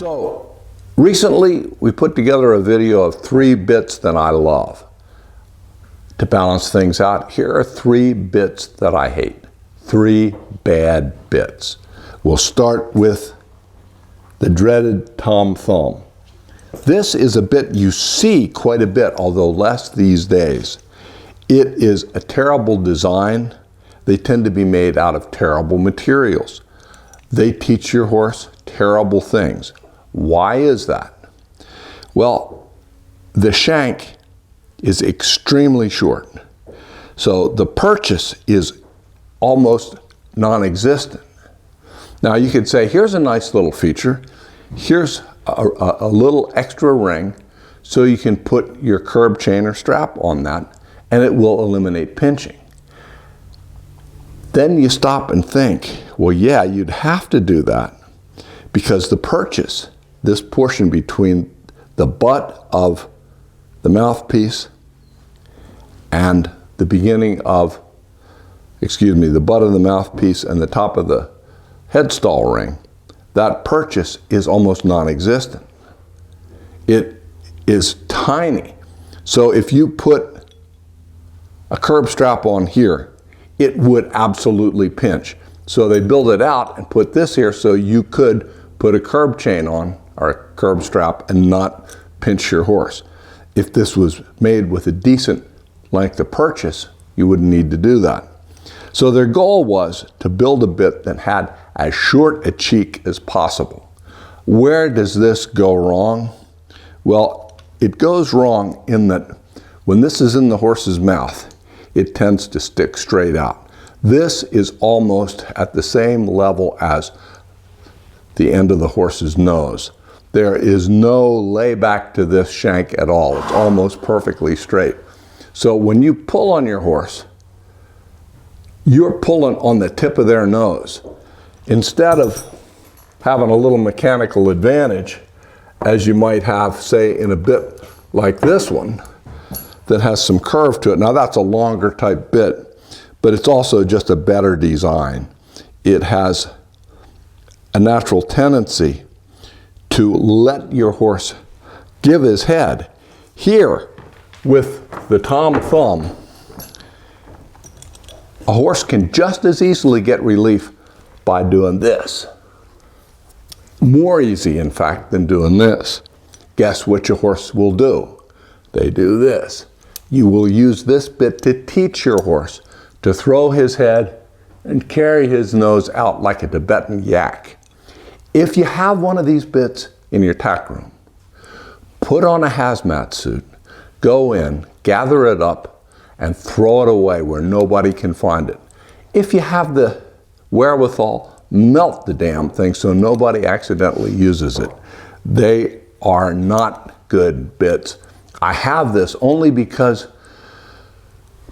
So recently we put together a video of 3 bits that I love. To balance things out, here are 3 bits that I hate. 3 bad bits. We'll start with the dreaded Tom Thumb. This is a bit you see quite a bit, although less these days. It is a terrible design. They tend to be made out of terrible materials. They teach your horse terrible things. Why is that? Well, the shank is extremely short. So the purchase is almost non-existent. Now you could say, here's a nice little feature. Here's a little extra ring so you can put your curb chain or strap on that and it will eliminate pinching. Then you stop and think, well, yeah, you'd have to do that because the purchase, this portion between the butt of the mouthpiece and the beginning of, the butt of the mouthpiece and the top of the headstall ring, that purchase is almost non-existent. It is tiny. So if you put a curb strap on here, it would absolutely pinch. So they build it out and put this here so you could put a curb chain on or a curb strap and not pinch your horse. If this was made with a decent length of purchase, you wouldn't need to do that. So their goal was to build a bit that had as short a cheek as possible. Where does this go wrong? Well, it goes wrong in that when this is in the horse's mouth, it tends to stick straight out. This is almost at the same level as the end of the horse's nose. There is no layback to this shank at all. It's almost perfectly straight. So when you pull on your horse, you're pulling on the tip of their nose. Instead of having a little mechanical advantage, as you might have, say, in a bit like this one, that has some curve to it. Now that's a longer type bit, but it's also just a better design. It has a natural tendency to let your horse give his head. Here, with the Tom Thumb, a horse can just as easily get relief by doing this. More easy, in fact, than doing this. Guess what your horse will do? They do this. You will use this bit to teach your horse to throw his head and carry his nose out like a Tibetan yak. If you have one of these bits in your tack room, put on a hazmat suit, go in, gather it up, and throw it away where nobody can find it. If you have the wherewithal, melt the damn thing so nobody accidentally uses it. They are not good bits. I have this only because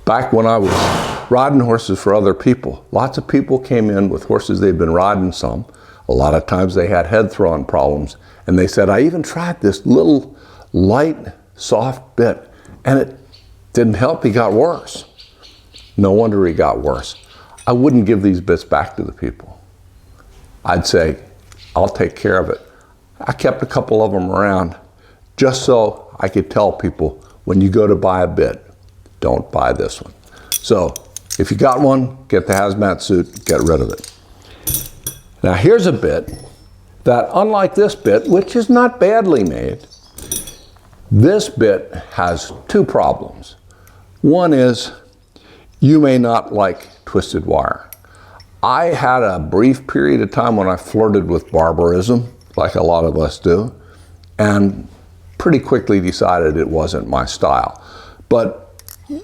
back when I was riding horses for other people, lots of people came in with horses they'd been riding some. A lot of times they had head throwing problems, and they said, I even tried this little light, soft bit, and it didn't help, he got worse. No wonder he got worse. I wouldn't give these bits back to the people. I'd say, I'll take care of it. I kept a couple of them around just so I could tell people, when you go to buy a bit, don't buy this one. So if you got one, get the hazmat suit, get rid of it. Now here's a bit that, unlike this bit, which is not badly made, this bit has 2 problems. One is, you may not like twisted wire. I had a brief period of time when I flirted with barbarism, like a lot of us do, and pretty quickly decided it wasn't my style. But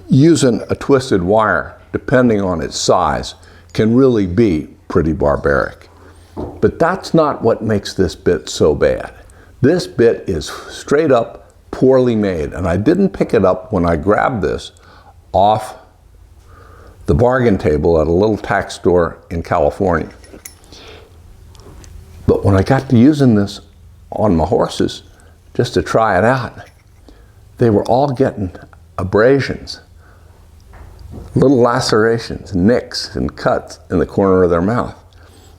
using a twisted wire, depending on its size, can really be pretty barbaric. But that's not what makes this bit so bad. This bit is straight up poorly made, and I didn't pick it up when I grabbed this off the bargain table at a little tack store in California. But when I got to using this on my horses, just to try it out, they were all getting abrasions, little lacerations, nicks and cuts in the corner of their mouth.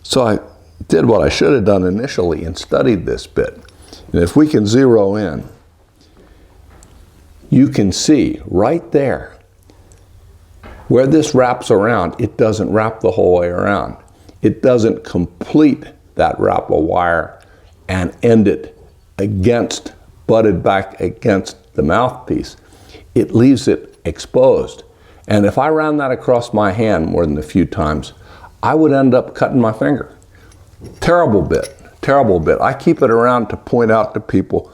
So I did what I should have done initially and studied this bit. And if we can zero in, you can see right there where this wraps around, it doesn't wrap the whole way around. It doesn't complete that wrap of wire and end it against, butted back against the mouthpiece. It leaves it exposed. And if I ran that across my hand more than a few times, I would end up cutting my finger. Terrible bit, terrible bit. I keep it around to point out to people,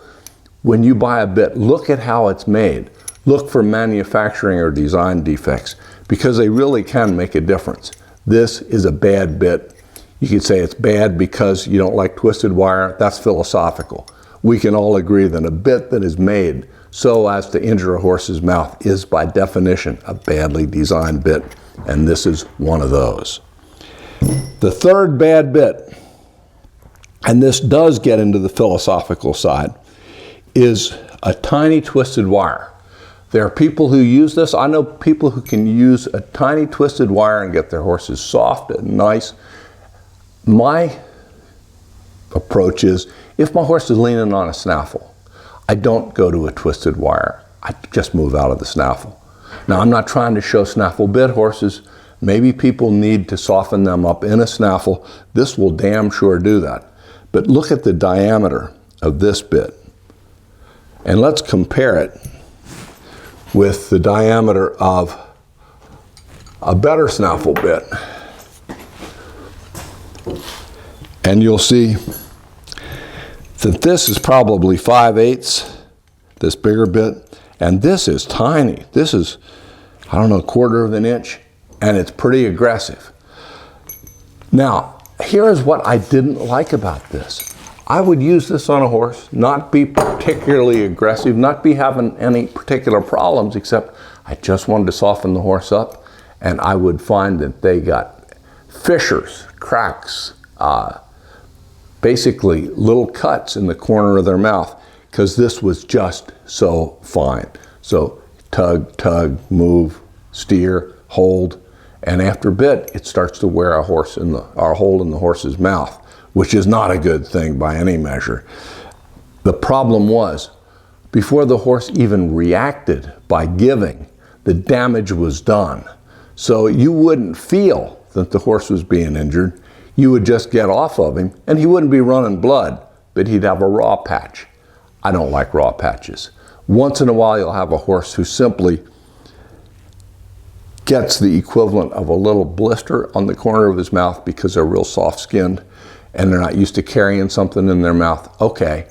when you buy a bit, look at how it's made. Look for manufacturing or design defects, because they really can make a difference. This is a bad bit. You could say it's bad because you don't like twisted wire. That's philosophical. We can all agree that a bit that is made so as to injure a horse's mouth is by definition a badly designed bit, and this is one of those. The third bad bit, and this does get into the philosophical side, is a tiny twisted wire. There are people who use this. I know people who can use a tiny twisted wire and get their horses soft and nice. My approach is, if my horse is leaning on a snaffle, I don't go to a twisted wire. I just move out of the snaffle. Now, I'm not trying to show snaffle bit horses. Maybe people need to soften them up in a snaffle. This will damn sure do that. But look at the diameter of this bit. And let's compare it with the diameter of a better snaffle bit. And you'll see that this is probably 5/8, this bigger bit, and this is tiny. This is, I don't know, 1/4 of an inch, and it's pretty aggressive. Now, here's what I didn't like about this. I would use this on a horse, not be particularly aggressive, not be having any particular problems, except I just wanted to soften the horse up, and I would find that they got fissures, cracks, basically little cuts in the corner of their mouth, because this was just so fine. So tug, move, steer, hold, and after a bit, it starts to wear a hole in the horse's mouth, which is not a good thing by any measure. The problem was, before the horse even reacted by giving, the damage was done. So you wouldn't feel that the horse was being injured. You would just get off of him, and he wouldn't be running blood, but he'd have a raw patch. I don't like raw patches. Once in a while, you'll have a horse who simply gets the equivalent of a little blister on the corner of his mouth because they're real soft-skinned and they're not used to carrying something in their mouth. Okay,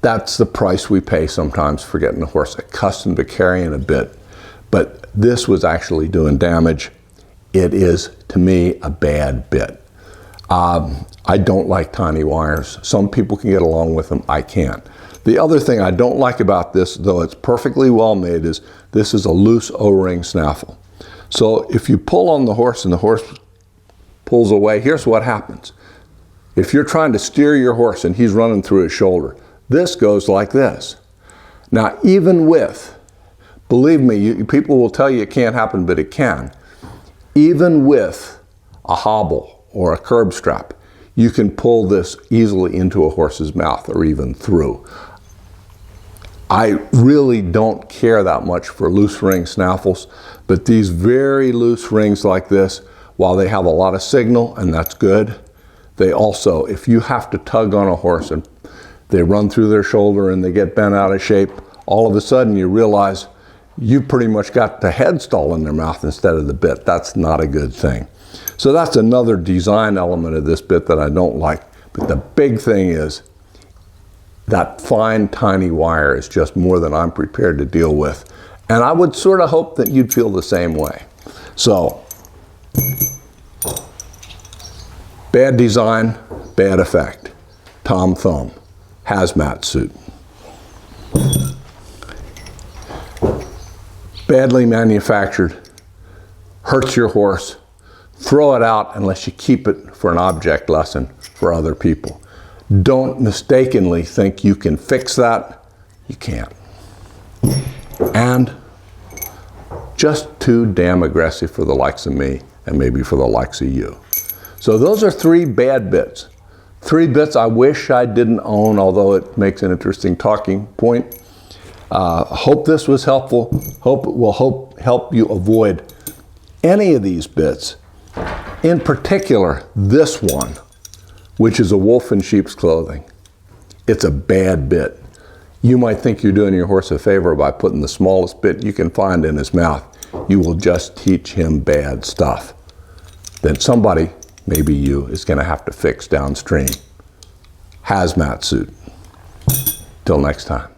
that's the price we pay sometimes for getting a horse accustomed to carrying a bit. But this was actually doing damage. It is, to me, a bad bit. I don't like tiny wires. Some people can get along with them. I can't. The other thing I don't like about this, though it's perfectly well made, is this is a loose O-ring snaffle. So if you pull on the horse and the horse pulls away, here's what happens. If you're trying to steer your horse and he's running through his shoulder, this goes like this. Now, even with, believe me, people will tell you it can't happen, but it can. Even with a hobble or a curb strap, you can pull this easily into a horse's mouth or even through. I really don't care that much for loose ring snaffles, but these very loose rings like this, while they have a lot of signal, and that's good, they also, if you have to tug on a horse and they run through their shoulder and they get bent out of shape, all of a sudden you realize you pretty much got the head stall in their mouth instead of the bit. That's not a good thing. So that's another design element of this bit that I don't like. But the big thing is that fine, tiny wire is just more than I'm prepared to deal with. And I would sort of hope that you'd feel the same way. So, bad design, bad effect. Tom Thumb, hazmat suit. Badly manufactured, hurts your horse. Throw it out unless you keep it for an object lesson for other people. Don't mistakenly think you can fix that. You can't. And just too damn aggressive for the likes of me and maybe for the likes of you. So those are 3 bad bits. 3 bits I wish I didn't own, although it makes an interesting talking point. Hope this was helpful. Hope it will help you avoid any of these bits. In particular, this one, which is a wolf in sheep's clothing. It's a bad bit. You might think you're doing your horse a favor by putting the smallest bit you can find in his mouth. You will just teach him bad stuff that somebody, maybe you, is going to have to fix downstream. Hazmat suit. Till next time.